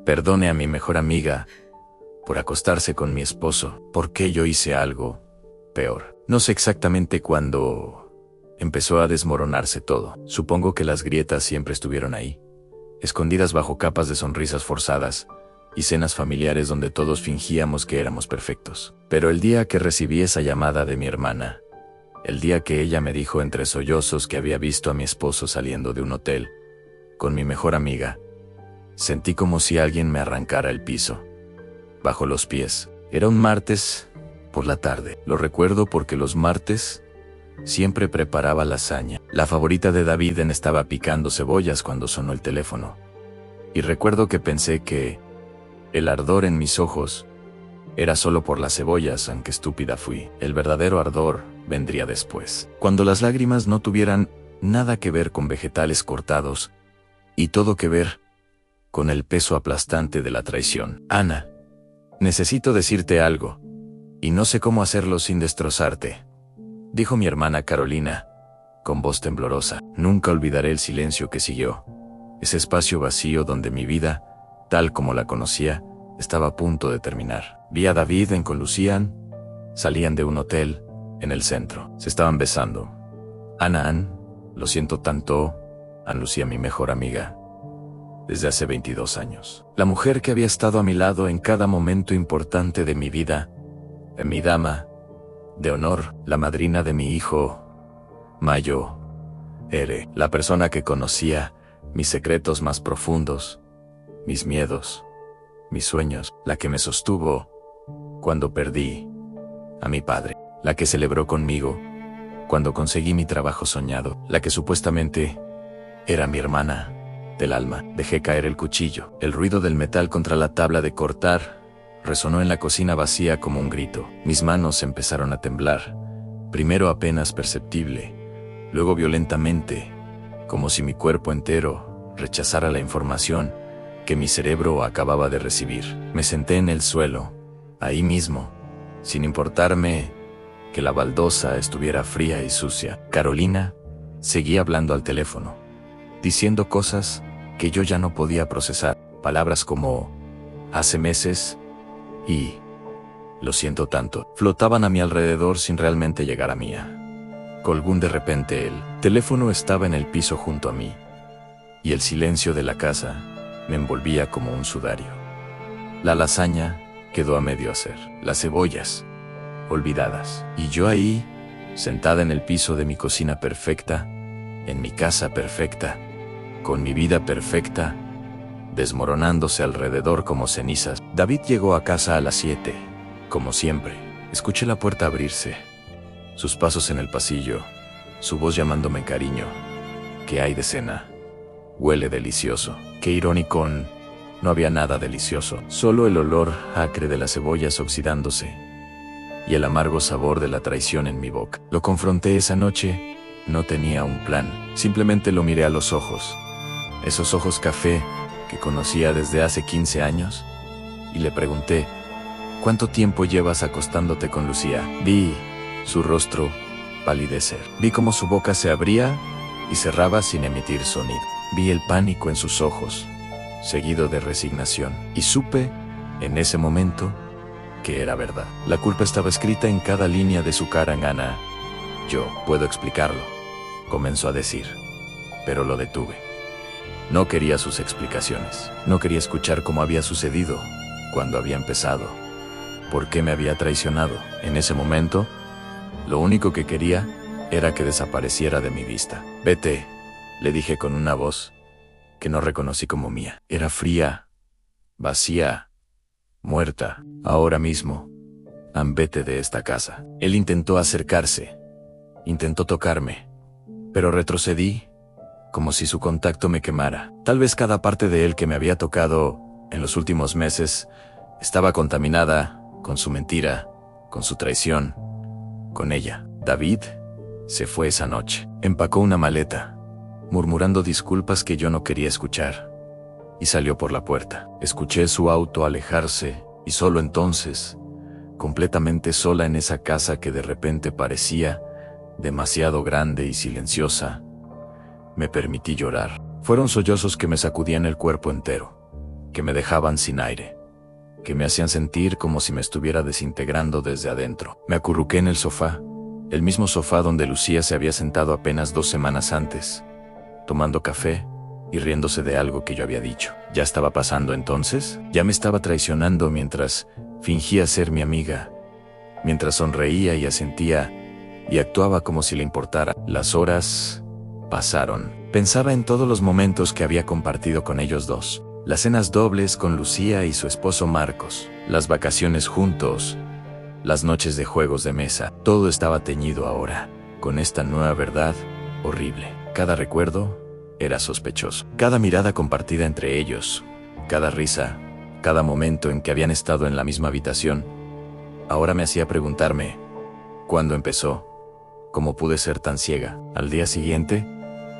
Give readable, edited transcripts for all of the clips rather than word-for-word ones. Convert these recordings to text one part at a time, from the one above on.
perdone a mi mejor amiga por acostarse con mi esposo, porque yo hice algo peor. No sé exactamente cuándo empezó a desmoronarse todo. Supongo que las grietas siempre estuvieron ahí, escondidas bajo capas de sonrisas forzadas y cenas familiares donde todos fingíamos que éramos perfectos. Pero el día que recibí esa llamada de mi hermana, el día que ella me dijo entre sollozos que había visto a mi esposo saliendo de un hotel con mi mejor amiga, sentí como si alguien me arrancara el piso bajo los pies. Era un martes por la tarde. Lo recuerdo porque los martes siempre preparaba lasaña. La favorita de David estaba picando cebollas cuando sonó el teléfono. Y recuerdo que pensé que el ardor en mis ojos era solo por las cebollas, aunque estúpida fui. El verdadero ardor vendría después, cuando las lágrimas no tuvieran nada que ver con vegetales cortados y todo que ver con el peso aplastante de la traición. Ana, necesito decirte algo, y no sé cómo hacerlo sin destrozarte, dijo mi hermana Carolina, con voz temblorosa. Nunca olvidaré el silencio que siguió, ese espacio vacío donde mi vida, tal como la conocía, estaba a punto de terminar. Vi a David con Lucian, salían de un hotel en el centro. Se estaban besando. Ana, lo siento tanto, Ann Lucía, mi mejor amiga, desde hace 22 años. La mujer que había estado a mi lado en cada momento importante de mi vida, mi dama de honor, la madrina de mi hijo, Mayo, Ere, la persona que conocía mis secretos más profundos, mis miedos, mis sueños, la que me sostuvo cuando perdí a mi padre, la que celebró conmigo cuando conseguí mi trabajo soñado, la que supuestamente era mi hermana del alma. Dejé caer el cuchillo. El ruido del metal contra la tabla de cortar resonó en la cocina vacía como un grito. Mis manos empezaron a temblar, primero apenas perceptible, luego violentamente, como si mi cuerpo entero rechazara la información que mi cerebro acababa de recibir. Me senté en el suelo, ahí mismo, sin importarme que la baldosa estuviera fría y sucia. Carolina seguía hablando al teléfono, diciendo cosas que yo ya no podía procesar. Palabras como hace meses y lo siento tanto flotaban a mi alrededor sin realmente llegar a mía. Colgó de repente. El teléfono estaba en el piso junto a mí, y el silencio de la casa me envolvía como un sudario. La lasaña quedó a medio hacer, las cebollas olvidadas, y yo ahí, sentada en el piso de mi cocina perfecta, en mi casa perfecta, con mi vida perfecta, desmoronándose alrededor como cenizas. David llegó a casa a las 7, como siempre. Escuché la puerta abrirse, sus pasos en el pasillo, su voz llamándome cariño. ¿Qué hay de cena? Huele delicioso. Qué irónico, no había nada delicioso, solo el olor acre de las cebollas oxidándose y el amargo sabor de la traición en mi boca. Lo confronté esa noche, no tenía un plan, simplemente lo miré a los ojos, esos ojos café que conocía desde hace 15 años, y le pregunté, ¿cuánto tiempo llevas acostándote con Lucía? Vi su rostro palidecer, vi cómo su boca se abría y cerraba sin emitir sonido. Vi el pánico en sus ojos, seguido de resignación, y supe, en ese momento, que era verdad. La culpa estaba escrita en cada línea de su cara. Ana, yo puedo explicarlo, comenzó a decir, pero lo detuve. No quería sus explicaciones, no quería escuchar cómo había sucedido, cuándo había empezado, por qué me había traicionado. En ese momento, lo único que quería era que desapareciera de mi vista. Vete, le dije con una voz que no reconocí como mía. Era fría, vacía, muerta. Ahora mismo, vete de esta casa. Él intentó acercarse, intentó tocarme, pero retrocedí, como si su contacto me quemara. Tal vez cada parte de él que me había tocado en los últimos meses estaba contaminada con su mentira, con su traición, con ella. David se fue esa noche. Empacó una maleta, murmurando disculpas que yo no quería escuchar, y salió por la puerta. Escuché su auto alejarse, y solo entonces, completamente sola en esa casa que de repente parecía demasiado grande y silenciosa, me permití llorar. Fueron sollozos que me sacudían el cuerpo entero, que me dejaban sin aire, que me hacían sentir como si me estuviera desintegrando desde adentro. Me acurruqué en el sofá, el mismo sofá donde Lucía se había sentado apenas 2 semanas antes, tomando café y riéndose de algo que yo había dicho. ¿Ya estaba pasando entonces? ¿Ya me estaba traicionando mientras fingía ser mi amiga? Mientras sonreía y asentía y actuaba como si le importara. Las horas pasaron. Pensaba en todos los momentos que había compartido con ellos dos. Las cenas dobles con Lucía y su esposo Marcos. Las vacaciones juntos. Las noches de juegos de mesa. Todo estaba teñido ahora con esta nueva verdad horrible. Cada recuerdo era sospechoso. Cada mirada compartida entre ellos, cada risa, cada momento en que habían estado en la misma habitación, ahora me hacía preguntarme, ¿cuándo empezó? ¿Cómo pude ser tan ciega? Al día siguiente,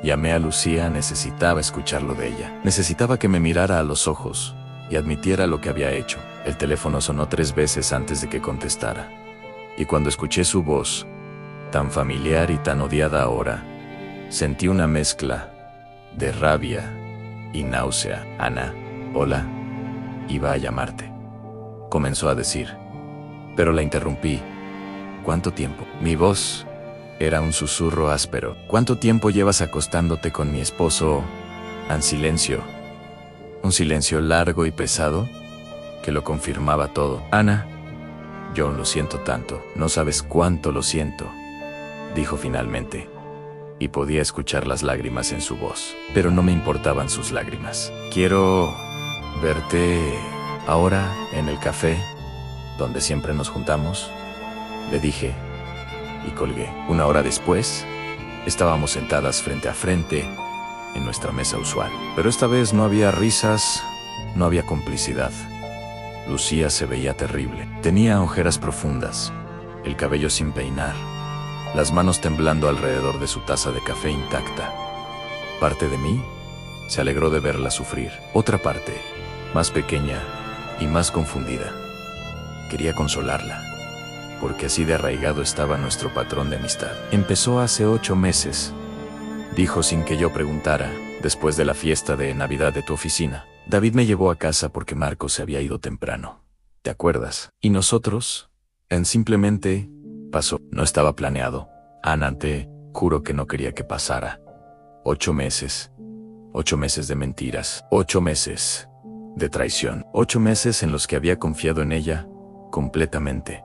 llamé a Lucía. Necesitaba escucharlo de ella. Necesitaba que me mirara a los ojos y admitiera lo que había hecho. El teléfono sonó 3 veces antes de que contestara. Y cuando escuché su voz, tan familiar y tan odiada ahora, sentí una mezcla de rabia y náusea. Ana, hola, iba a llamarte, comenzó a decir, pero la interrumpí. ¿Cuánto tiempo? Mi voz era un susurro áspero. ¿Cuánto tiempo llevas acostándote con mi esposo? En silencio, un silencio largo y pesado que lo confirmaba todo. Ana, yo lo siento tanto, no sabes cuánto lo siento, dijo finalmente. Y podía escuchar las lágrimas en su voz, pero no me importaban sus lágrimas. Quiero verte ahora en el café, donde siempre nos juntamos, le dije, y colgué. 1 hora después, estábamos sentadas frente a frente en nuestra mesa usual. Pero esta vez no había risas, no había complicidad. Lucía se veía terrible. Tenía ojeras profundas, el cabello sin peinar, las manos temblando alrededor de su taza de café intacta. Parte de mí se alegró de verla sufrir. Otra parte, más pequeña y más confundida, quería consolarla, porque así de arraigado estaba nuestro patrón de amistad. Empezó hace 8 meses, dijo sin que yo preguntara, después de la fiesta de Navidad de tu oficina. David me llevó a casa porque Marcos se había ido temprano. ¿Te acuerdas? Y nosotros, simplemente pasó. No estaba planeado. Ana, te juro que no quería que pasara. 8 meses. 8 meses de mentiras. 8 meses de traición. 8 meses en los que había confiado en ella completamente,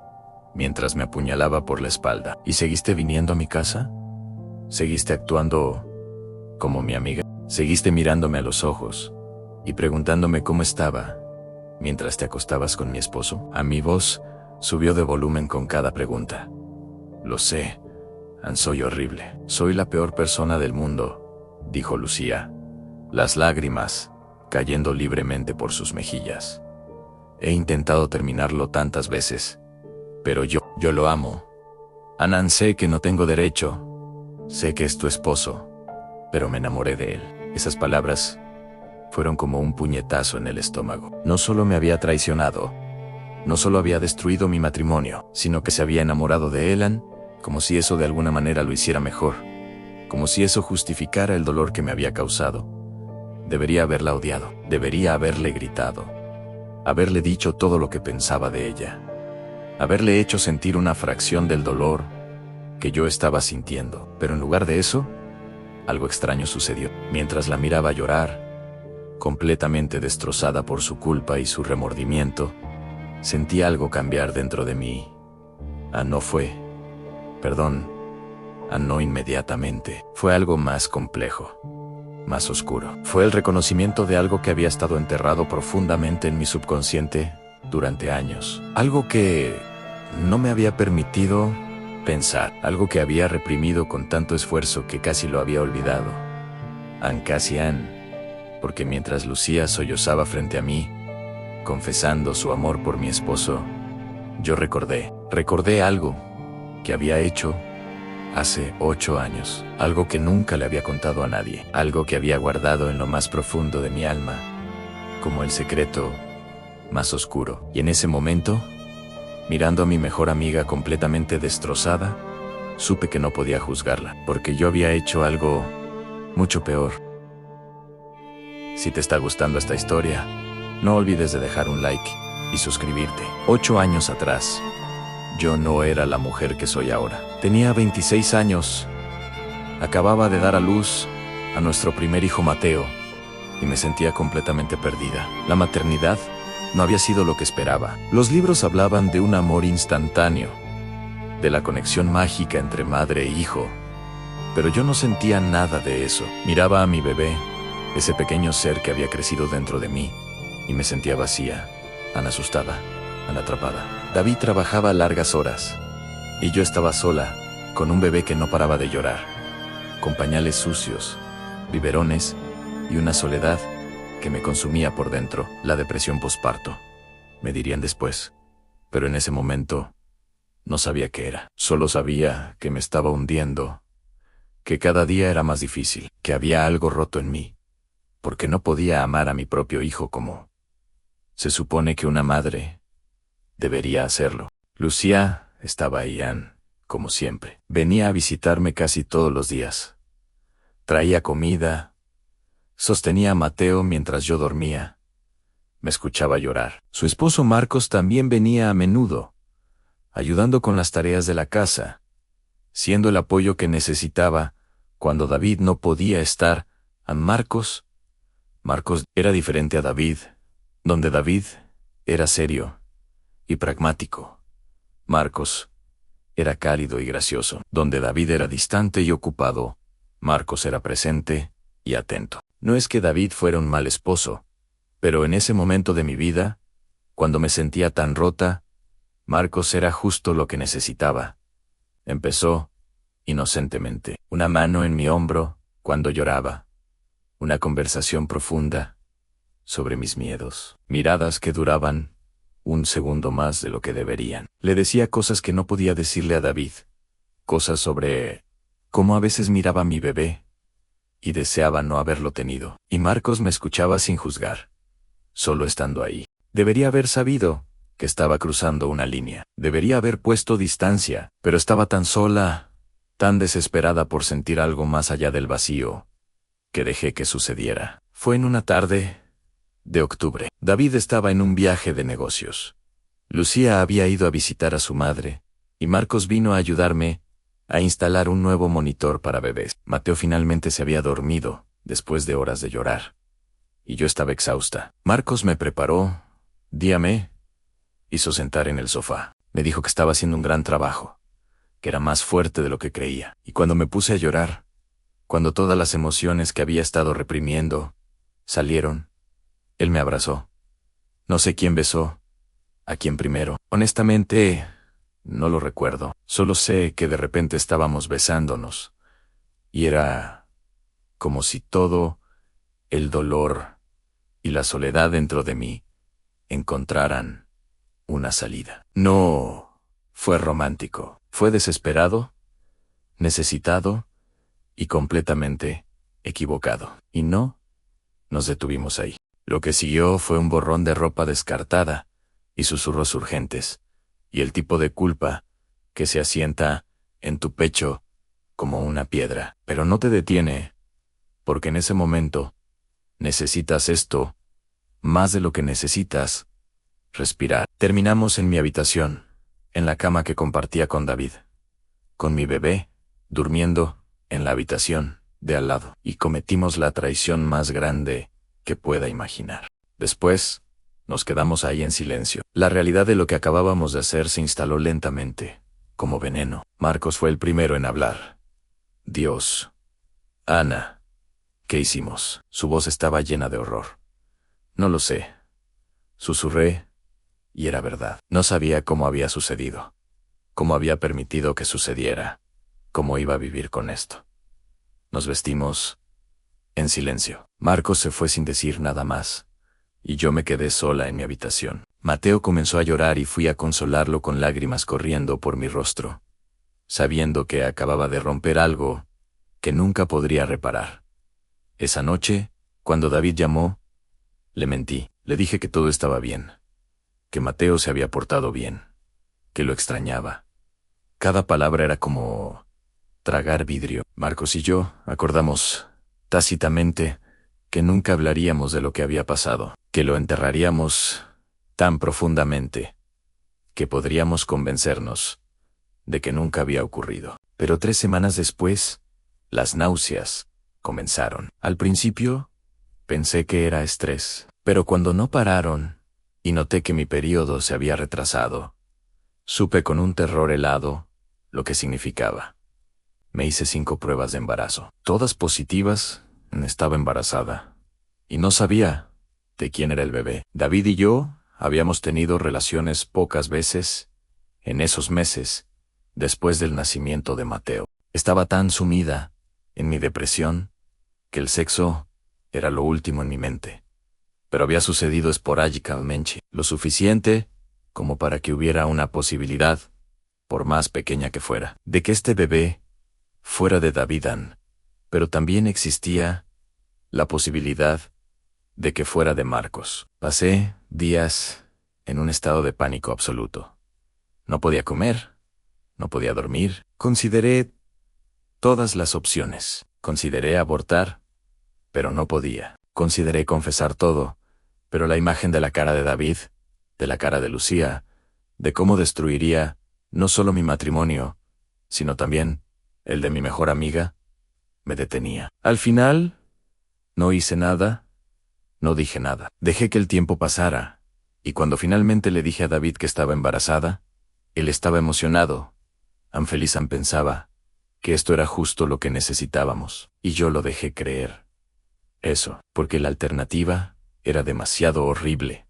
mientras me apuñalaba por la espalda. ¿Y seguiste viniendo a mi casa? ¿Seguiste actuando como mi amiga? ¿Seguiste mirándome a los ojos y preguntándome cómo estaba mientras te acostabas con mi esposo? A mi voz subió de volumen con cada pregunta. Lo sé, soy horrible. Soy la peor persona del mundo, dijo Lucía, las lágrimas cayendo libremente por sus mejillas. He intentado terminarlo tantas veces, pero yo lo amo. Anan, sé que no tengo derecho. Sé que es tu esposo, pero me enamoré de él. Esas palabras fueron como un puñetazo en el estómago. No solo me había traicionado, no solo había destruido mi matrimonio, sino que se había enamorado de Elan, como si eso de alguna manera lo hiciera mejor, como si eso justificara el dolor que me había causado. Debería haberla odiado, debería haberle gritado, haberle dicho todo lo que pensaba de ella, haberle hecho sentir una fracción del dolor que yo estaba sintiendo. Pero en lugar de eso, algo extraño sucedió. Mientras la miraba llorar, completamente destrozada por su culpa y su remordimiento, sentí algo cambiar dentro de mí. No inmediatamente. Fue algo más complejo, más oscuro. Fue el reconocimiento de algo que había estado enterrado profundamente en mi subconsciente durante años. Algo que no me había permitido pensar. Algo que había reprimido con tanto esfuerzo que casi lo había olvidado. Porque mientras Lucía sollozaba frente a mí, confesando su amor por mi esposo, yo recordé algo que había hecho hace 8 años, algo que nunca le había contado a nadie, algo que había guardado en lo más profundo de mi alma, como el secreto más oscuro. Y en ese momento, mirando a mi mejor amiga completamente destrozada, supe que no podía juzgarla, porque yo había hecho algo mucho peor. Si te está gustando esta historia, No olvides de dejar un like y suscribirte. 8 años atrás, yo no era la mujer que soy ahora. Tenía 26 años. Acababa de dar a luz a nuestro primer hijo Mateo y me sentía completamente perdida. La maternidad no había sido lo que esperaba. Los libros hablaban de un amor instantáneo, de la conexión mágica entre madre e hijo, pero yo no sentía nada de eso. Miraba a mi bebé, ese pequeño ser que había crecido dentro de mí, y me sentía vacía, tan asustada, tan atrapada. David trabajaba largas horas, y yo estaba sola, con un bebé que no paraba de llorar, con pañales sucios, biberones y una soledad que me consumía por dentro. La depresión posparto, me dirían después, pero en ese momento no sabía qué era. Solo sabía que me estaba hundiendo, que cada día era más difícil, que había algo roto en mí, porque no podía amar a mi propio hijo como se supone que una madre debería hacerlo. Lucía estaba ahí, como siempre. Venía a visitarme casi todos los días. Traía comida, sostenía a Mateo mientras yo dormía. Me escuchaba llorar. Su esposo Marcos también venía a menudo, ayudando con las tareas de la casa, siendo el apoyo que necesitaba cuando David no podía estar. Marcos era diferente a David, donde David era serio y pragmático. Marcos era cálido y gracioso. Donde David era distante y ocupado, Marcos era presente y atento. No es que David fuera un mal esposo, pero en ese momento de mi vida, cuando me sentía tan rota, Marcos era justo lo que necesitaba. Empezó, inocentemente, una mano en mi hombro cuando lloraba, una conversación profunda sobre mis miedos, miradas que duraban un segundo más de lo que deberían. Le decía cosas que no podía decirle a David, cosas sobre cómo a veces miraba a mi bebé y deseaba no haberlo tenido. Y Marcos me escuchaba sin juzgar, solo estando ahí. Debería haber sabido que estaba cruzando una línea. Debería haber puesto distancia, pero estaba tan sola, tan desesperada por sentir algo más allá del vacío, que dejé que sucediera. Fue en una tarde de octubre. David estaba en un viaje de negocios. Lucía había ido a visitar a su madre, y Marcos vino a ayudarme a instalar un nuevo monitor para bebés. Mateo finalmente se había dormido, después de horas de llorar, y yo estaba exhausta. Marcos me preparó, díame, hizo sentar en el sofá. Me dijo que estaba haciendo un gran trabajo, que era más fuerte de lo que creía. Y cuando me puse a llorar, cuando todas las emociones que había estado reprimiendo salieron, él me abrazó. No sé quién besó a quién primero. Honestamente, no lo recuerdo. Solo sé que de repente estábamos besándonos, y era como si todo el dolor y la soledad dentro de mí encontraran una salida. No fue romántico, fue desesperado, necesitado y completamente equivocado. Y no nos detuvimos ahí. Lo que siguió fue un borrón de ropa descartada y susurros urgentes, y el tipo de culpa que se asienta en tu pecho como una piedra. Pero no te detiene, porque en ese momento necesitas esto más de lo que necesitas respirar. Terminamos en mi habitación, en la cama que compartía con David, con mi bebé, durmiendo en la habitación de al lado, y cometimos la traición más grande que pueda imaginar. Después, nos quedamos ahí en silencio. La realidad de lo que acabábamos de hacer se instaló lentamente, como veneno. Marcos fue el primero en hablar. Dios. Ana. ¿Qué hicimos? Su voz estaba llena de horror. No lo sé. Susurré, y era verdad. No sabía cómo había sucedido, cómo había permitido que sucediera, cómo iba a vivir con esto. Nos vestimos en silencio. Marcos se fue sin decir nada más, y yo me quedé sola en mi habitación. Mateo comenzó a llorar y fui a consolarlo con lágrimas corriendo por mi rostro, sabiendo que acababa de romper algo que nunca podría reparar. Esa noche, cuando David llamó, le mentí. Le dije que todo estaba bien, que Mateo se había portado bien, que lo extrañaba. Cada palabra era como tragar vidrio. Marcos y yo acordamos tácitamente que nunca hablaríamos de lo que había pasado, que lo enterraríamos tan profundamente que podríamos convencernos de que nunca había ocurrido. Pero 3 semanas después, las náuseas comenzaron. Al principio, pensé que era estrés, pero cuando no pararon y noté que mi periodo se había retrasado, supe con un terror helado lo que significaba. Me hice 5 pruebas de embarazo, todas positivas. Estaba embarazada y no sabía de quién era el bebé. David y yo habíamos tenido relaciones pocas veces en esos meses después del nacimiento de Mateo. Estaba tan sumida en mi depresión que el sexo era lo último en mi mente. Pero había sucedido esporádicamente, lo suficiente como para que hubiera una posibilidad, por más pequeña que fuera, de que este bebé fuera de David Ann, pero también existía la posibilidad de que fuera de Marcos. Pasé días en un estado de pánico absoluto. No podía comer, no podía dormir. Consideré todas las opciones. Consideré abortar, pero no podía. Consideré confesar todo, pero la imagen de la cara de David, de la cara de Lucía, de cómo destruiría no solo mi matrimonio, sino también el de mi mejor amiga, me detenía. Al final, no hice nada, no dije nada. Dejé que el tiempo pasara, y cuando finalmente le dije a David que estaba embarazada, él estaba emocionado. Feliz pensaba que esto era justo lo que necesitábamos, y yo lo dejé creer. Eso, porque la alternativa era demasiado horrible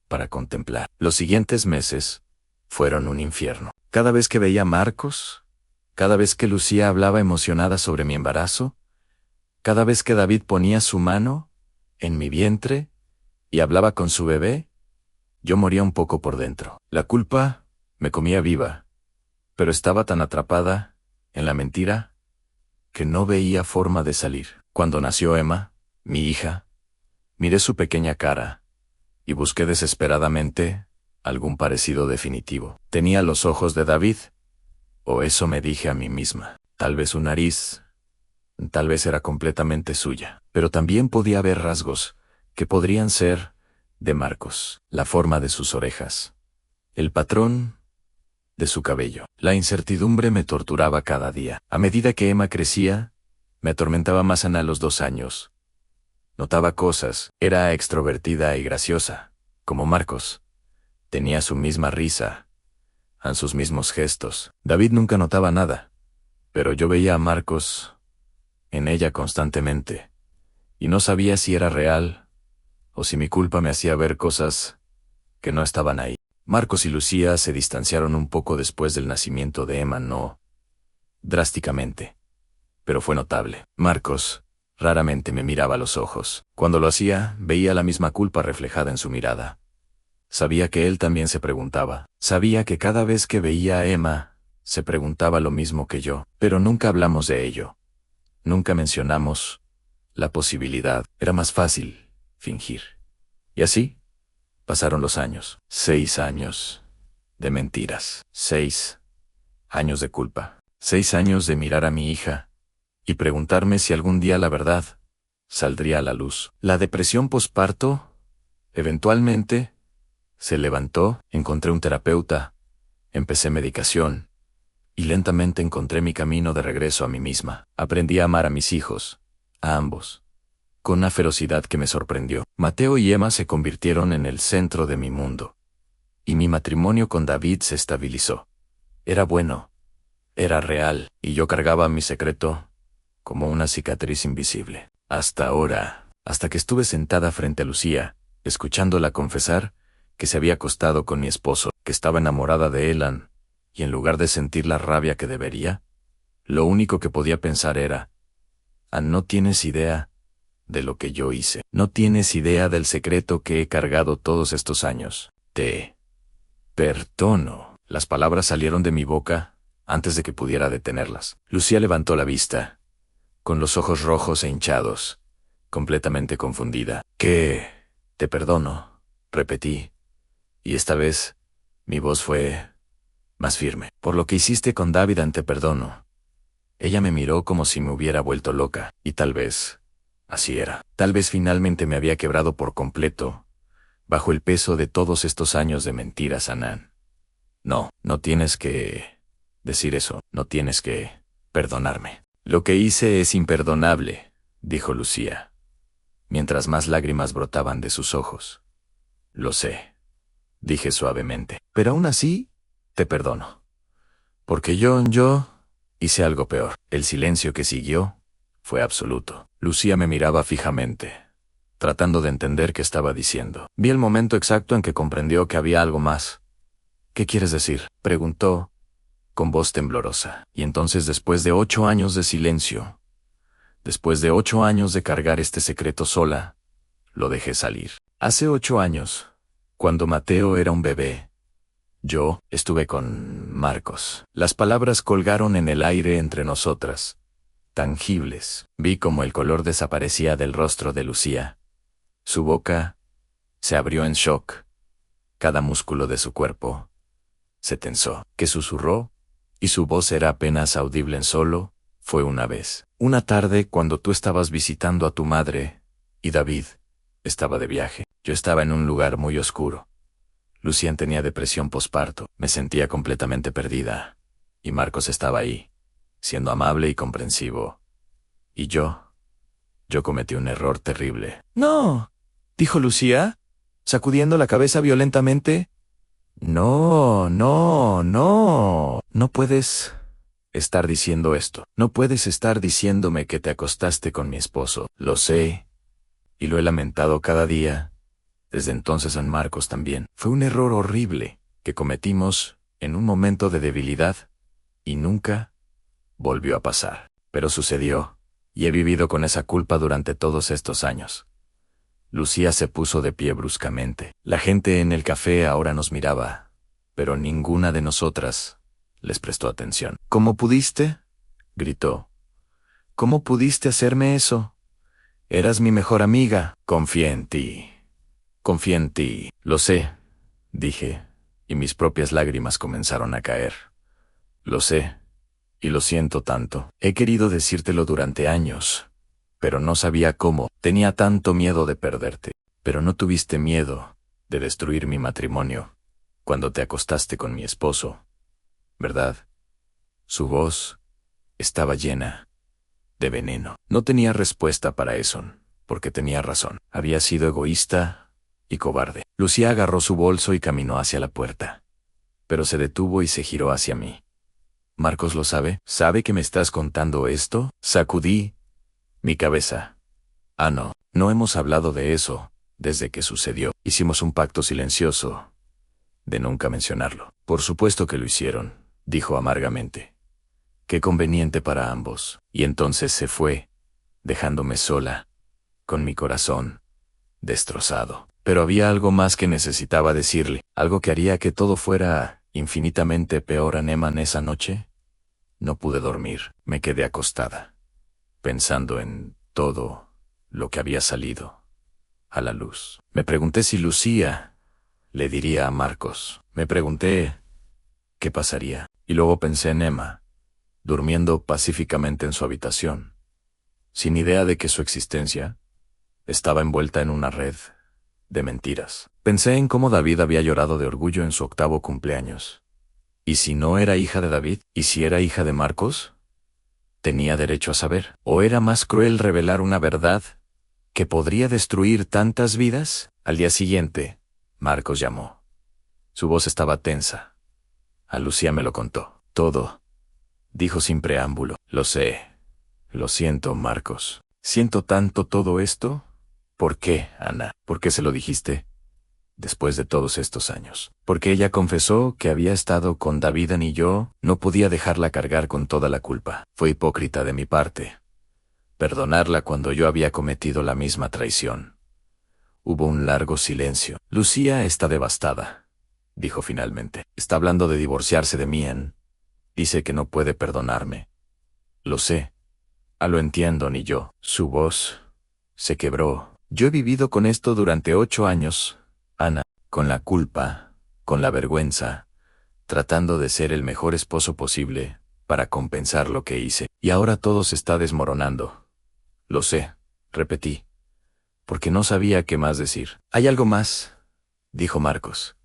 para contemplar. Los siguientes meses fueron un infierno. Cada vez que veía a Marcos, cada vez que Lucía hablaba emocionada sobre mi embarazo, cada vez que David ponía su mano en mi vientre y hablaba con su bebé, yo moría un poco por dentro. La culpa me comía viva, pero estaba tan atrapada en la mentira que no veía forma de salir. Cuando nació Emma, mi hija, miré su pequeña cara y busqué desesperadamente algún parecido definitivo. Tenía los ojos de David, o eso me dije a mí misma. Tal vez su nariz, tal vez era completamente suya, pero también podía haber rasgos que podrían ser de Marcos. La forma de sus orejas, el patrón de su cabello. La incertidumbre me torturaba cada día. A medida que Emma crecía, me atormentaba más. A los 2 años. Notaba cosas, era extrovertida y graciosa, como Marcos. Tenía su misma risa, sus mismos gestos. David nunca notaba nada, pero yo veía a Marcos en ella constantemente, y no sabía si era real, o si mi culpa me hacía ver cosas que no estaban ahí. Marcos y Lucía se distanciaron un poco después del nacimiento de Emma, no drásticamente, pero fue notable. Marcos raramente me miraba a los ojos. Cuando lo hacía, veía la misma culpa reflejada en su mirada. Sabía que él también se preguntaba. Sabía que cada vez que veía a Emma, se preguntaba lo mismo que yo, pero nunca hablamos de ello. Nunca mencionamos la posibilidad. Era más fácil fingir. Y así pasaron los años. 6 años de mentiras. 6 años de culpa. 6 años de mirar a mi hija y preguntarme si algún día la verdad saldría a la luz. La depresión posparto, eventualmente, se levantó. Encontré un terapeuta, empecé medicación, y lentamente encontré mi camino de regreso a mí misma. Aprendí a amar a mis hijos, a ambos, con una ferocidad que me sorprendió. Mateo y Emma se convirtieron en el centro de mi mundo, y mi matrimonio con David se estabilizó. Era bueno, era real, y yo cargaba mi secreto como una cicatriz invisible. Hasta ahora, hasta que estuve sentada frente a Lucía, escuchándola confesar que se había acostado con mi esposo, que estaba enamorada de Elan, y en lugar de sentir la rabia que debería, lo único que podía pensar era: no tienes idea de lo que yo hice. No tienes idea del secreto que he cargado todos estos años. Te perdono. Las palabras salieron de mi boca antes de que pudiera detenerlas. Lucía levantó la vista, con los ojos rojos e hinchados, completamente confundida. ¿Qué? Te perdono, repetí, y esta vez mi voz fue más firme. Por lo que hiciste con David, te perdono. Ella me miró como si me hubiera vuelto loca, y tal vez Así era. Tal vez finalmente me había quebrado por completo, bajo el peso de todos estos años de mentiras, Anán. No, no tienes que decir eso, no tienes que perdonarme. Lo que hice es imperdonable, dijo Lucía, mientras más lágrimas brotaban de sus ojos. Lo sé, dije suavemente, pero aún así, te perdono. Porque yo hice algo peor. El silencio que siguió fue absoluto. Lucía me miraba fijamente, tratando de entender qué estaba diciendo. Vi el momento exacto en que comprendió que había algo más. ¿Qué quieres decir?, preguntó, con voz temblorosa. Y entonces, después de 8 años de silencio, después de 8 años de cargar este secreto sola, lo dejé salir. Hace 8 años, cuando Mateo era un bebé, yo estuve con Marcos. Las palabras colgaron en el aire entre nosotras, tangibles. Vi cómo el color desaparecía del rostro de Lucía. Su boca se abrió en shock. Cada músculo de su cuerpo se tensó. Que susurró, y su voz era apenas audible en solo, fue una vez. Una tarde cuando tú estabas visitando a tu madre, y David estaba de viaje. Yo estaba en un lugar muy oscuro. Lucía tenía depresión posparto. Me sentía completamente perdida. Y Marcos estaba ahí, siendo amable y comprensivo. Y yo cometí un error terrible. «No», dijo Lucía, sacudiendo la cabeza violentamente. «No, no, no. No puedes estar diciendo esto. No puedes estar diciéndome que te acostaste con mi esposo. Lo sé, y lo he lamentado cada día. Desde entonces San Marcos también. Fue un error horrible que cometimos en un momento de debilidad y nunca volvió a pasar. Pero sucedió, y he vivido con esa culpa durante todos estos años». Lucía se puso de pie bruscamente. La gente en el café ahora nos miraba, pero ninguna de nosotras les prestó atención. «¿Cómo pudiste?», gritó. «¿Cómo pudiste hacerme eso? Eras mi mejor amiga. Confié en ti. Confía en ti». «Lo sé», dije, y mis propias lágrimas comenzaron a caer. «Lo sé, y lo siento tanto. He querido decírtelo durante años, pero no sabía cómo. Tenía tanto miedo de perderte. Pero no tuviste miedo de destruir mi matrimonio cuando te acostaste con mi esposo, ¿verdad?». Su voz estaba llena de veneno. No tenía respuesta para eso, porque tenía razón. Había sido egoísta y cobarde. Lucía agarró su bolso y caminó hacia la puerta, pero se detuvo y se giró hacia mí. «¿Marcos lo sabe? ¿Sabe que me estás contando esto?». Sacudí mi cabeza. «Ah, no, no hemos hablado de eso desde que sucedió. Hicimos un pacto silencioso de nunca mencionarlo». «Por supuesto que lo hicieron», dijo amargamente. «Qué conveniente para ambos». Y entonces se fue, dejándome sola, con mi corazón destrozado. Pero había algo más que necesitaba decirle, algo que haría que todo fuera infinitamente peor. Aneman, esa noche no pude dormir. Me quedé acostada, pensando en todo lo que había salido a la luz. Me pregunté si Lucía le diría a Marcos. Me pregunté qué pasaría. Y luego pensé en Emma, durmiendo pacíficamente en su habitación, sin idea de que su existencia estaba envuelta en una red de mentiras. Pensé en cómo David había llorado de orgullo en su 8º cumpleaños. ¿Y si no era hija de David? ¿Y si era hija de Marcos? Tenía derecho a saber. ¿O era más cruel revelar una verdad que podría destruir tantas vidas? Al día siguiente, Marcos llamó. Su voz estaba tensa. A Lucía me lo contó. «Todo», dijo sin preámbulo. «Lo sé. Lo siento, Marcos. Siento tanto todo esto». «¿Por qué, Ana? ¿Por qué se lo dijiste?» «Después de todos estos años. Porque ella confesó que había estado con David y yo no podía dejarla cargar con toda la culpa. Fue hipócrita de mi parte perdonarla cuando yo había cometido la misma traición». Hubo un largo silencio. «Lucía está devastada», dijo finalmente. «Está hablando de divorciarse de mí. Dice que no puede perdonarme». «Lo sé. Lo entiendo, ni yo». Su voz se quebró. «Yo he vivido con esto durante 8 años, Ana, con la culpa, con la vergüenza, tratando de ser el mejor esposo posible para compensar lo que hice. Y ahora todo se está desmoronando. Lo sé, repetí, porque no sabía qué más decir. Hay algo más, dijo Marcos,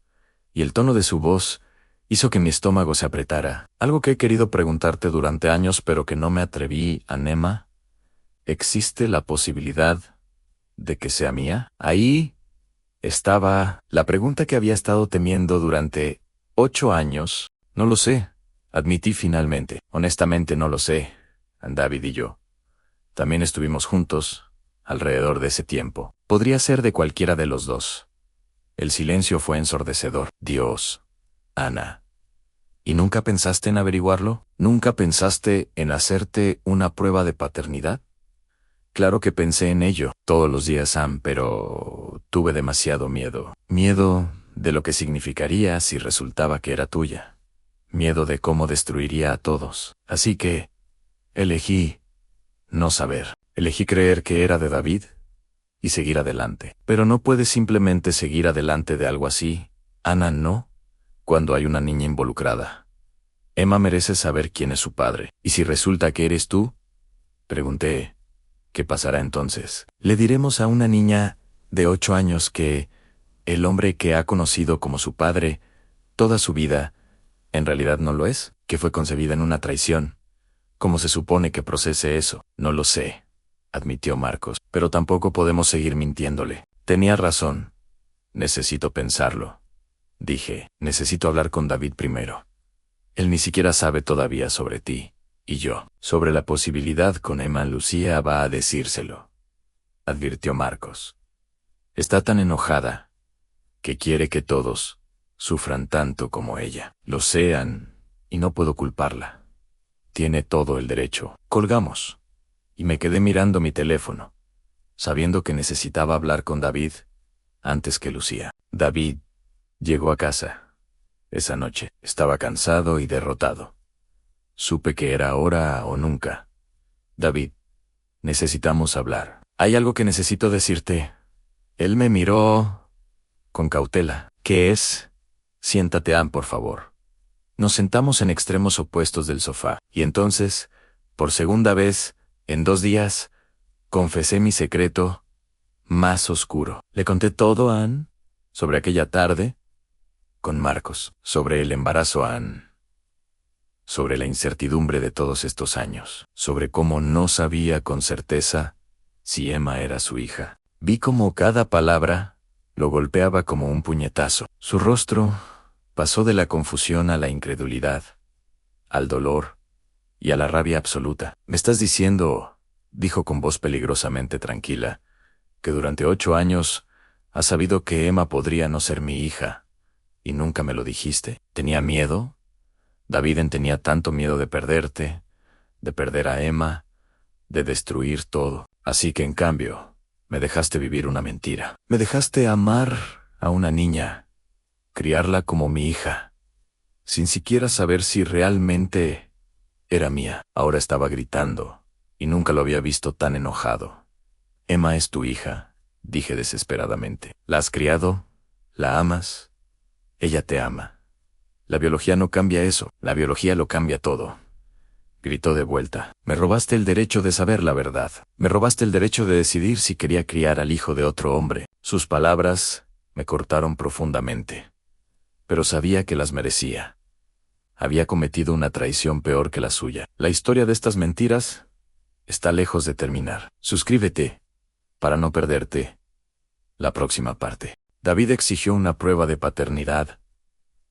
y el tono de su voz hizo que mi estómago se apretara. Algo que he querido preguntarte durante años pero que no me atreví a. Emma, ¿existe la posibilidad de que sea mía? Ahí estaba la pregunta que había estado temiendo durante 8 años. No lo sé, admití finalmente. Honestamente no lo sé. David y yo también estuvimos juntos alrededor de ese tiempo. Podría ser de cualquiera de los dos. El silencio fue ensordecedor. Dios, Ana. ¿Y nunca pensaste en averiguarlo? ¿Nunca pensaste en hacerte una prueba de paternidad? Claro que pensé en ello todos los días, Sam, pero tuve demasiado miedo. Miedo de lo que significaría si resultaba que era tuya. Miedo de cómo destruiría a todos. Así que elegí no saber. Elegí creer que era de David y seguir adelante. Pero no puedes simplemente seguir adelante de algo así, Ana, no, cuando hay una niña involucrada. Emma merece saber quién es su padre. ¿Y si resulta que eres tú? Pregunté. ¿Qué pasará entonces? Le diremos a una niña de 8 años que el hombre que ha conocido como su padre toda su vida, en realidad no lo es, que fue concebida en una traición. ¿Cómo se supone que procese eso? No lo sé, admitió Marcos, pero tampoco podemos seguir mintiéndole. Tenía razón. Necesito pensarlo. Dije, necesito hablar con David primero. Él ni siquiera sabe todavía sobre ti. Y yo, sobre la posibilidad con Emma, Lucía va a decírselo, advirtió Marcos. Está tan enojada que quiere que todos sufran tanto como ella. Lo sean, y no puedo culparla. Tiene todo el derecho. Colgamos. Y me quedé mirando mi teléfono, sabiendo que necesitaba hablar con David antes que Lucía. David llegó a casa. Esa noche estaba cansado y derrotado. Supe que era ahora o nunca. David, necesitamos hablar. Hay algo que necesito decirte. Él me miró con cautela. ¿Qué es? Siéntate, Ann, por favor. Nos sentamos en extremos opuestos del sofá, y entonces, por segunda vez, en 2 días, confesé mi secreto más oscuro. Le conté todo a Ann sobre aquella tarde con Marcos, sobre el embarazo a Ann, sobre la incertidumbre de todos estos años, sobre cómo no sabía con certeza si Emma era su hija. Vi cómo cada palabra lo golpeaba como un puñetazo. Su rostro pasó de la confusión a la incredulidad, al dolor y a la rabia absoluta. «Me estás diciendo», dijo con voz peligrosamente tranquila, «que durante 8 años has sabido que Emma podría no ser mi hija, y nunca me lo dijiste. ¿Tenía miedo? David tenía tanto miedo de perderte, de perder a Emma, de destruir todo. Así que en cambio, me dejaste vivir una mentira. Me dejaste amar a una niña, criarla como mi hija, sin siquiera saber si realmente era mía». Ahora estaba gritando, y nunca lo había visto tan enojado. «Emma es tu hija», dije desesperadamente. «La has criado, la amas, ella te ama. La biología no cambia eso, la biología lo cambia todo», gritó de vuelta. «Me robaste el derecho de saber la verdad. Me robaste el derecho de decidir si quería criar al hijo de otro hombre». Sus palabras me cortaron profundamente, pero sabía que las merecía. Había cometido una traición peor que la suya. La historia de estas mentiras está lejos de terminar. Suscríbete para no perderte la próxima parte. David exigió una prueba de paternidad.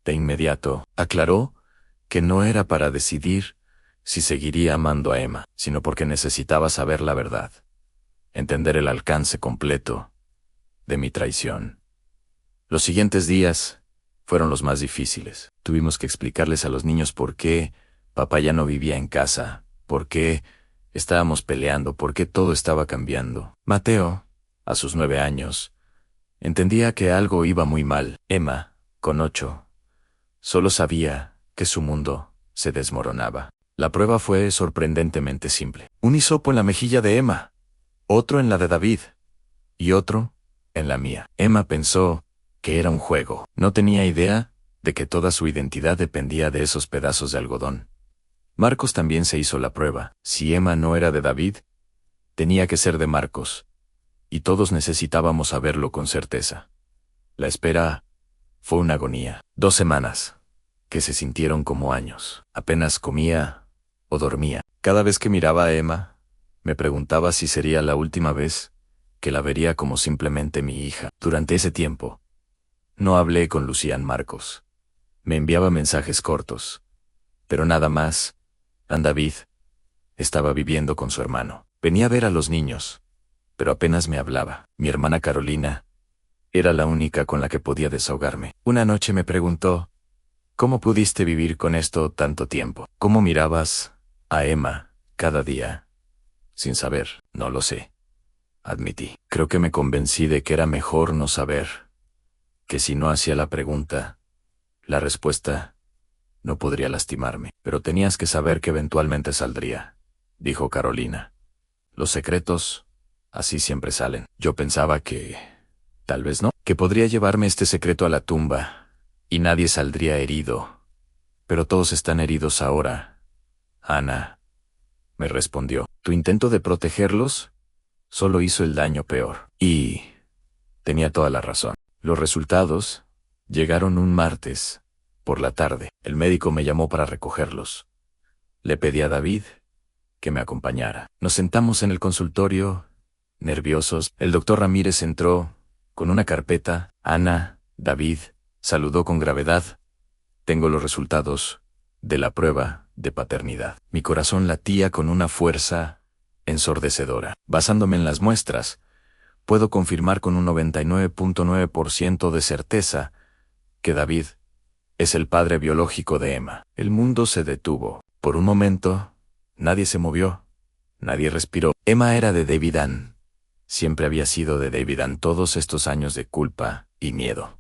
De inmediato, aclaró que no era para decidir si seguiría amando a Emma, sino porque necesitaba saber la verdad, entender el alcance completo de mi traición. Los siguientes días fueron los más difíciles. Tuvimos que explicarles a los niños por qué papá ya no vivía en casa, por qué estábamos peleando, por qué todo estaba cambiando. Mateo, a sus 9 años, entendía que algo iba muy mal. Emma, con 8, solo sabía que su mundo se desmoronaba. La prueba fue sorprendentemente simple. Un hisopo en la mejilla de Emma, otro en la de David, y otro en la mía. Emma pensó que era un juego. No tenía idea de que toda su identidad dependía de esos pedazos de algodón. Marcos también se hizo la prueba. Si Emma no era de David, Tenía que ser de Marcos, y todos necesitábamos saberlo con certeza. La espera fue una agonía. 2 semanas, que se sintieron como años. Apenas comía o dormía. Cada vez que miraba a Emma, me preguntaba si sería la última vez que la vería como simplemente mi hija. Durante ese tiempo, no hablé con Lucian Marcos. Me enviaba mensajes cortos, pero nada más. David estaba viviendo con su hermano. Venía a ver a los niños, pero apenas me hablaba. Mi hermana Carolina era la única con la que podía desahogarme. Una noche me preguntó, ¿cómo pudiste vivir con esto tanto tiempo? ¿Cómo mirabas a Emma cada día? Sin saber, no lo sé. Admití. Creo que me convencí de que era mejor no saber, que si no hacía la pregunta, la respuesta no podría lastimarme. Pero tenías que saber que eventualmente saldría, dijo Carolina. Los secretos, así siempre salen. Yo pensaba que, tal vez no, que podría llevarme este secreto a la tumba, y nadie saldría herido. Pero todos están heridos ahora. Ana, me respondió. Tu intento de protegerlos solo hizo el daño peor. Y tenía toda la razón. Los resultados llegaron un martes, por la tarde. El médico me llamó para recogerlos. Le pedí a David que me acompañara. Nos sentamos en el consultorio, nerviosos. El doctor Ramírez entró con una carpeta. Ana, David, saludó con gravedad. Tengo los resultados de la prueba de paternidad. Mi corazón latía con una fuerza ensordecedora. Basándome en las muestras, puedo confirmar con un 99.9% de certeza que David es el padre biológico de Emma. El mundo se detuvo. Por un momento, nadie se movió, nadie respiró. Emma era de David Ann. Siempre había sido de David Ann todos estos años de culpa y miedo.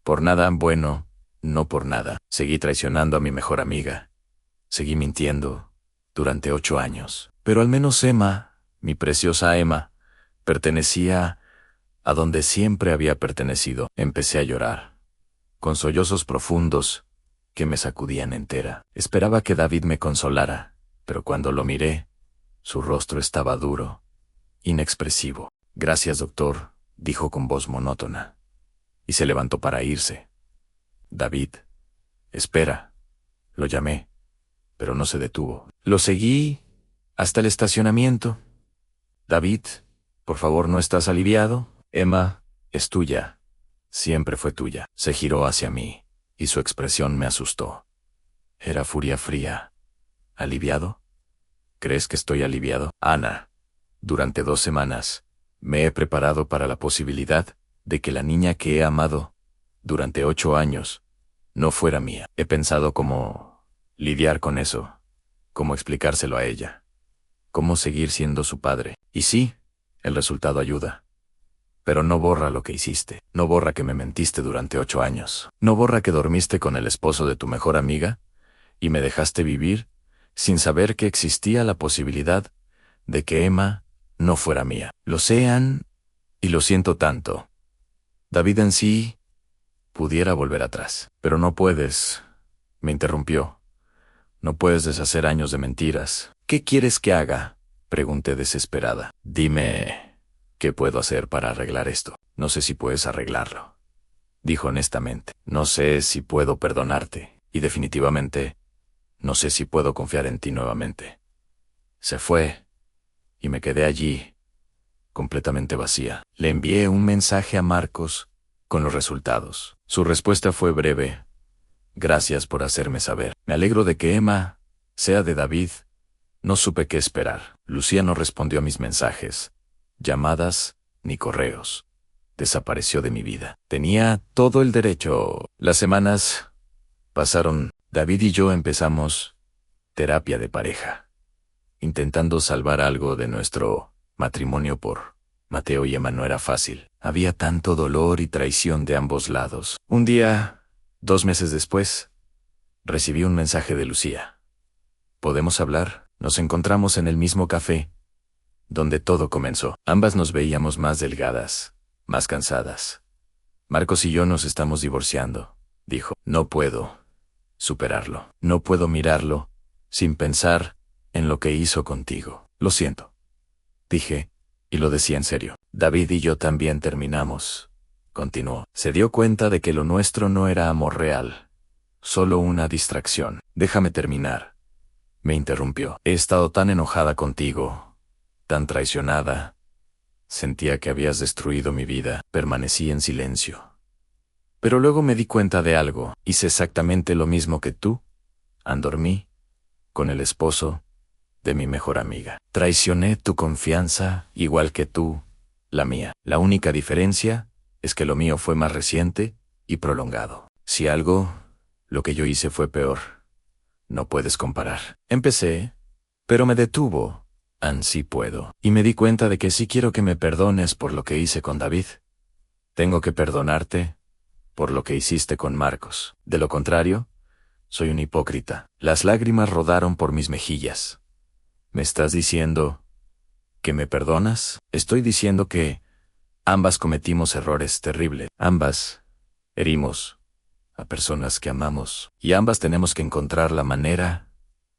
Por nada bueno, no por nada. Seguí traicionando a mi mejor amiga. Seguí mintiendo durante 8 años. Pero al menos Emma, mi preciosa Emma, pertenecía a donde siempre había pertenecido. Empecé a llorar, con sollozos profundos que me sacudían entera. Esperaba que David me consolara, pero cuando lo miré, su rostro estaba duro, inexpresivo. Gracias, doctor, dijo con voz monótona, y se levantó para irse. David, espera. Lo llamé, pero no se detuvo. Lo seguí hasta el estacionamiento. David, por favor, ¿no estás aliviado? Emma, es tuya. Siempre fue tuya. Se giró hacia mí, y su expresión me asustó. Era furia fría. ¿Aliviado? ¿Crees que estoy aliviado? Ana, durante 2 semanas, me he preparado para la posibilidad de que la niña que he amado durante 8 años no fuera mía. He pensado cómo lidiar con eso, cómo explicárselo a ella, cómo seguir siendo su padre. Y sí, el resultado ayuda. Pero no borra lo que hiciste. No borra que me mentiste durante 8 años. No borra que dormiste con el esposo de tu mejor amiga y me dejaste vivir sin saber que existía la posibilidad de que Emma no fuera mía. Lo sé, Ann, y lo siento tanto. David en sí pudiera volver atrás. Pero no puedes, me interrumpió. No puedes deshacer años de mentiras. ¿Qué quieres que haga? Pregunté desesperada. Dime, ¿qué puedo hacer para arreglar esto? No sé si puedes arreglarlo, dijo honestamente. No sé si puedo perdonarte, y definitivamente, no sé si puedo confiar en ti nuevamente. Se fue, y me quedé allí, completamente vacía. Le envié un mensaje a Marcos con los resultados. Su respuesta fue breve. Gracias por hacerme saber. Me alegro de que Emma sea de David. No supe qué esperar. Lucía no respondió a mis mensajes, llamadas, ni correos. Desapareció de mi vida. Tenía todo el derecho. Las semanas pasaron. David y yo empezamos terapia de pareja, intentando salvar algo de nuestro matrimonio por Mateo y Emma. No era fácil. Había tanto dolor y traición de ambos lados. Un día, 2 meses después, recibí un mensaje de Lucía. ¿Podemos hablar? Nos encontramos en el mismo café donde todo comenzó. Ambas nos veíamos más delgadas, más cansadas. Marcos y yo nos estamos divorciando, dijo. No puedo superarlo. No puedo mirarlo sin pensar en lo que hizo contigo. Lo siento. dije, y lo decía en serio. David y yo también terminamos, continuó. Se dio cuenta de que lo nuestro no era amor real, solo una distracción. Déjame terminar, me interrumpió. He estado tan enojada contigo, tan traicionada. Sentía que habías destruido mi vida. Permanecí en silencio. Pero luego me di cuenta de algo. Hice exactamente lo mismo que tú. Dormí con el esposo de mi mejor amiga. Traicioné tu confianza, igual que tú, la mía. La única diferencia es que lo mío fue más reciente y prolongado. Si algo, lo que yo hice fue peor. No puedes comparar. Empecé, pero me detuvo. Sí puedo. Y me di cuenta de que sí quiero que me perdones por lo que hice con David. Tengo que perdonarte por lo que hiciste con Marcos. De lo contrario, soy un hipócrita. Las lágrimas rodaron por mis mejillas. ¿Me estás diciendo que me perdonas? Estoy diciendo que ambas cometimos errores terribles. Ambas herimos a personas que amamos. Y ambas tenemos que encontrar la manera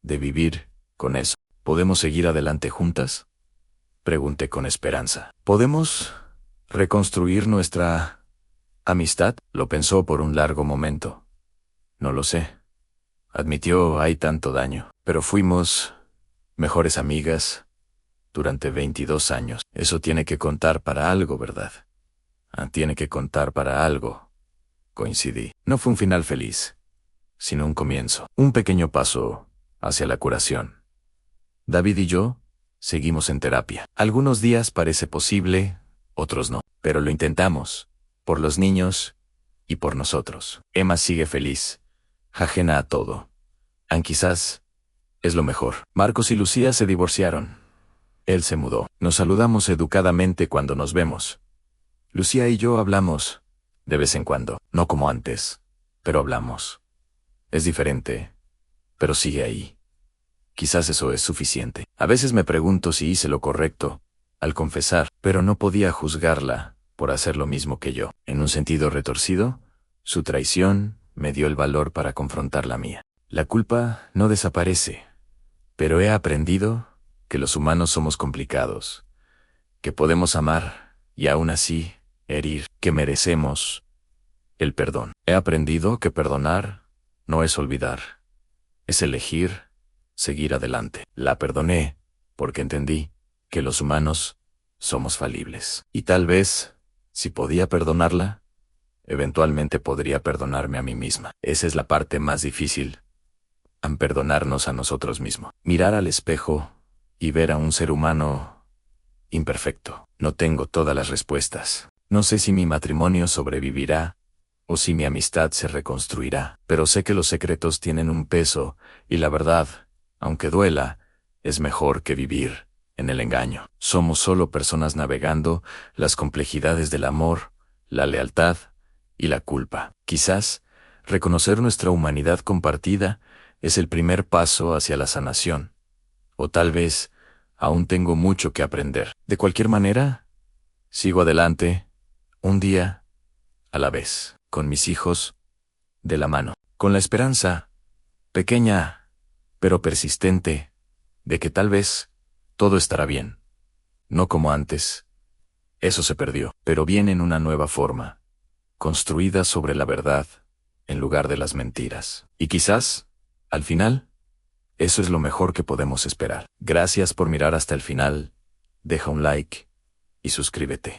de vivir con eso. ¿Podemos seguir adelante juntas? Pregunté con esperanza. ¿Podemos reconstruir nuestra amistad? Lo pensó por un largo momento. No lo sé. Admitió, hay tanto daño. Pero fuimos mejores amigas durante 22 años. Eso tiene que contar para algo, ¿verdad? Tiene que contar para algo. Coincidí. No fue un final feliz, sino un comienzo. Un pequeño paso hacia la curación. David y yo seguimos en terapia. Algunos días parece posible, otros no. Pero lo intentamos. Por los niños y por nosotros. Emma sigue feliz, ajena a todo. Quizás es lo mejor. Marcos y Lucía se divorciaron. Él se mudó. Nos saludamos educadamente cuando nos vemos. Lucía y yo hablamos de vez en cuando. No como antes, pero hablamos. Es diferente, pero sigue ahí. Quizás eso es suficiente. A veces me pregunto si hice lo correcto al confesar, pero no podía juzgarla por hacer lo mismo que yo. En un sentido retorcido, su traición me dio el valor para confrontar la mía. La culpa no desaparece, pero he aprendido que los humanos somos complicados, que podemos amar y aún así herir, que merecemos el perdón. He aprendido que perdonar no es olvidar, es elegir seguir adelante. La perdoné porque entendí que los humanos somos falibles. Y tal vez, si podía perdonarla, eventualmente podría perdonarme a mí misma. Esa es la parte más difícil. Perdonarnos a nosotros mismos. Mirar al espejo y ver a un ser humano imperfecto. No tengo todas las respuestas. No sé si mi matrimonio sobrevivirá o si mi amistad se reconstruirá, pero sé que los secretos tienen un peso y la verdad, aunque duela, es mejor que vivir en el engaño. Somos solo personas navegando las complejidades del amor, la lealtad y la culpa. Quizás reconocer nuestra humanidad compartida es el primer paso hacia la sanación. O tal vez aún tengo mucho que aprender. De cualquier manera, sigo adelante, un día a la vez, con mis hijos de la mano, con la esperanza, pequeña pero persistente, de que tal vez todo estará bien. No como antes. Eso se perdió, pero bien en una nueva forma, construida sobre la verdad en lugar de las mentiras. Y quizás, al final, eso es lo mejor que podemos esperar. Gracias por mirar hasta el final, deja un like y suscríbete.